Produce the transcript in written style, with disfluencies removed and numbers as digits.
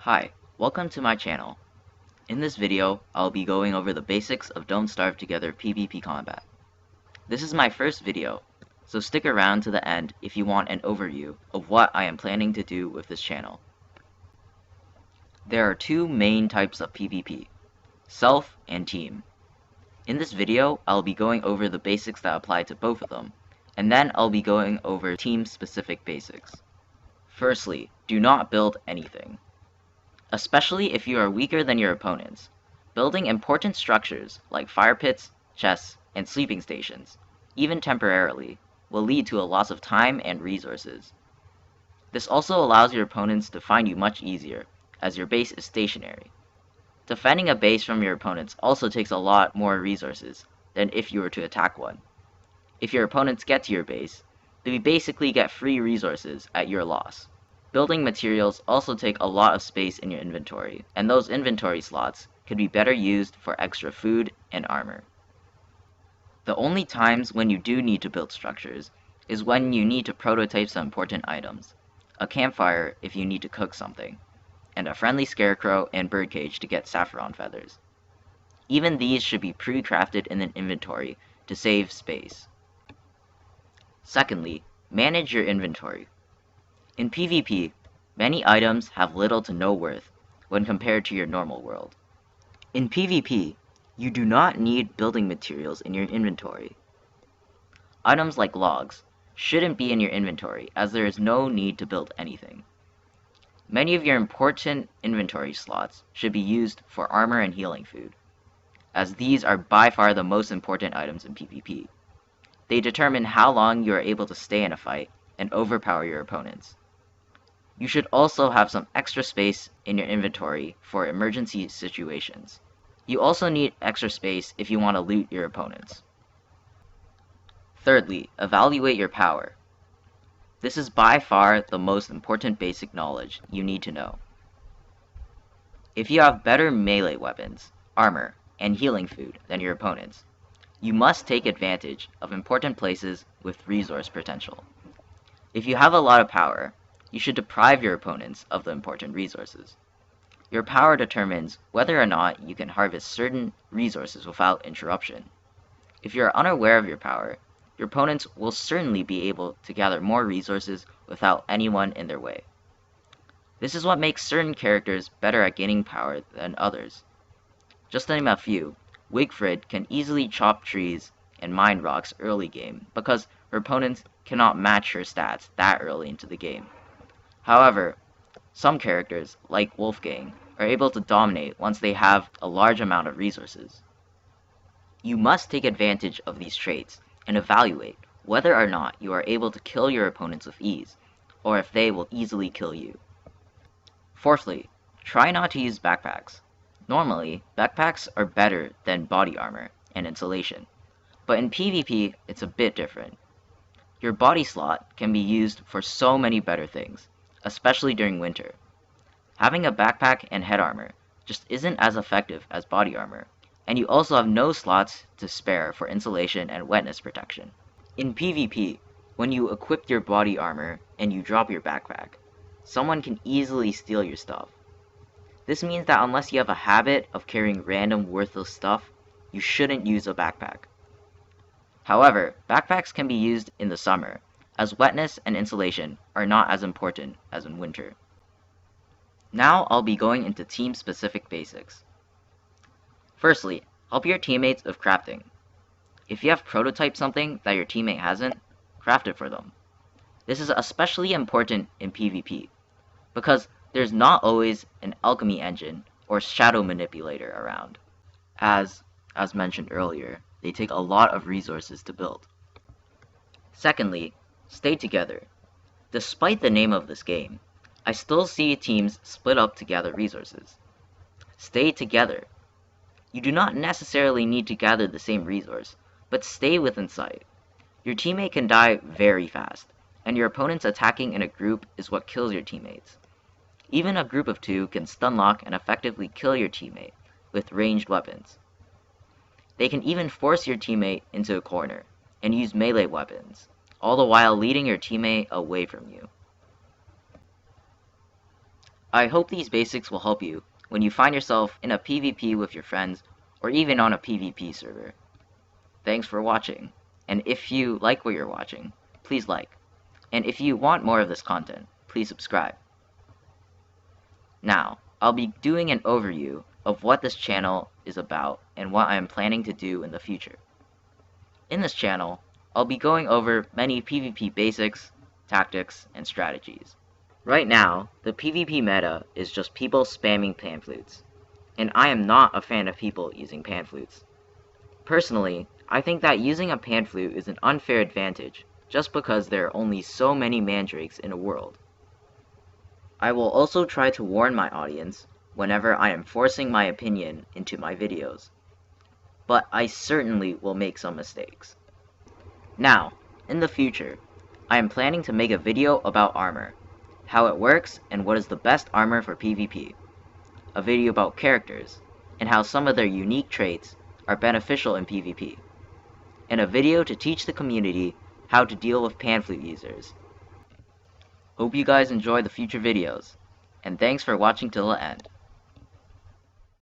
Hi, welcome to my channel. In this video, I'll be going over the basics of Don't Starve Together PvP combat. This is my first video, so stick around to the end if you want an overview of what I am planning to do with this channel. There are two main types of PvP, self and team. In this video, I'll be going over the basics that apply to both of them, and then I'll be going over team-specific basics. Firstly, do not build anything. Especially if you are weaker than your opponents. Building important structures like fire pits, chests, and sleeping stations, even temporarily, will lead to a loss of time and resources. This also allows your opponents to find you much easier, as your base is stationary. Defending a base from your opponents also takes a lot more resources than if you were to attack one. If your opponents get to your base, they basically get free resources at your loss. Building materials also take a lot of space in your inventory, and those inventory slots could be better used for extra food and armor. The only times when you do need to build structures is when you need to prototype some important items, a campfire if you need to cook something, and a friendly scarecrow and birdcage to get saffron feathers. Even these should be pre-crafted in an inventory to save space. Secondly, manage your inventory. In PvP, many items have little to no worth when compared to your normal world. In PvP, you do not need building materials in your inventory. Items like logs shouldn't be in your inventory as there is no need to build anything. Many of your important inventory slots should be used for armor and healing food, as these are by far the most important items in PvP. They determine how long you are able to stay in a fight and overpower your opponents. You should also have some extra space in your inventory for emergency situations. You also need extra space if you want to loot your opponents. Thirdly, evaluate your power. This is by far the most important basic knowledge you need to know. If you have better melee weapons, armor, and healing food than your opponents, you must take advantage of important places with resource potential. If you have a lot of power, you should deprive your opponents of the important resources. Your power determines whether or not you can harvest certain resources without interruption. If you are unaware of your power, your opponents will certainly be able to gather more resources without anyone in their way. This is what makes certain characters better at gaining power than others. Just to name a few, Wigfrid can easily chop trees and mine rocks early game because her opponents cannot match her stats that early into the game. However, some characters, like Wolfgang, are able to dominate once they have a large amount of resources. You must take advantage of these traits and evaluate whether or not you are able to kill your opponents with ease, or if they will easily kill you. Fourthly, try not to use backpacks. Normally, backpacks are better than body armor and insulation, but in PvP, it's a bit different. Your body slot can be used for so many better things, especially during winter. Having a backpack and head armor just isn't as effective as body armor, and you also have no slots to spare for insulation and wetness protection. In PvP, when you equip your body armor and you drop your backpack, someone can easily steal your stuff. This means that unless you have a habit of carrying random worthless stuff, you shouldn't use a backpack. However, backpacks can be used in the summer, as wetness and insulation are not as important as in winter. Now I'll be going into team-specific basics. Firstly, help your teammates with crafting. If you have prototyped something that your teammate hasn't, craft it for them. This is especially important in PvP, because there's not always an alchemy engine or shadow manipulator around, as mentioned earlier, they take a lot of resources to build. Secondly, stay together. Despite the name of this game, I still see teams split up to gather resources. Stay together. You do not necessarily need to gather the same resource, but stay within sight. Your teammate can die very fast, and your opponents attacking in a group is what kills your teammates. Even a group of two can stun lock and effectively kill your teammate with ranged weapons. They can even force your teammate into a corner and use melee weapons, all the while leading your teammate away from you. I hope these basics will help you when you find yourself in a PvP with your friends or even on a PvP server. Thanks for watching, and if you like what you're watching, please like. And if you want more of this content, please subscribe. Now, I'll be doing an overview of what this channel is about and what I am planning to do in the future. In this channel, I'll be going over many PvP basics, tactics, and strategies. Right now, the PvP meta is just people spamming pan flutes, and I am not a fan of people using pan flutes. Personally, I think that using a pan flute is an unfair advantage just because there are only so many mandrakes in a world. I will also try to warn my audience whenever I am forcing my opinion into my videos, but I certainly will make some mistakes. Now, in the future, I am planning to make a video about armor, how it works and what is the best armor for PvP, a video about characters, and how some of their unique traits are beneficial in PvP, and a video to teach the community how to deal with pan flute users. Hope you guys enjoy the future videos, and thanks for watching till the end.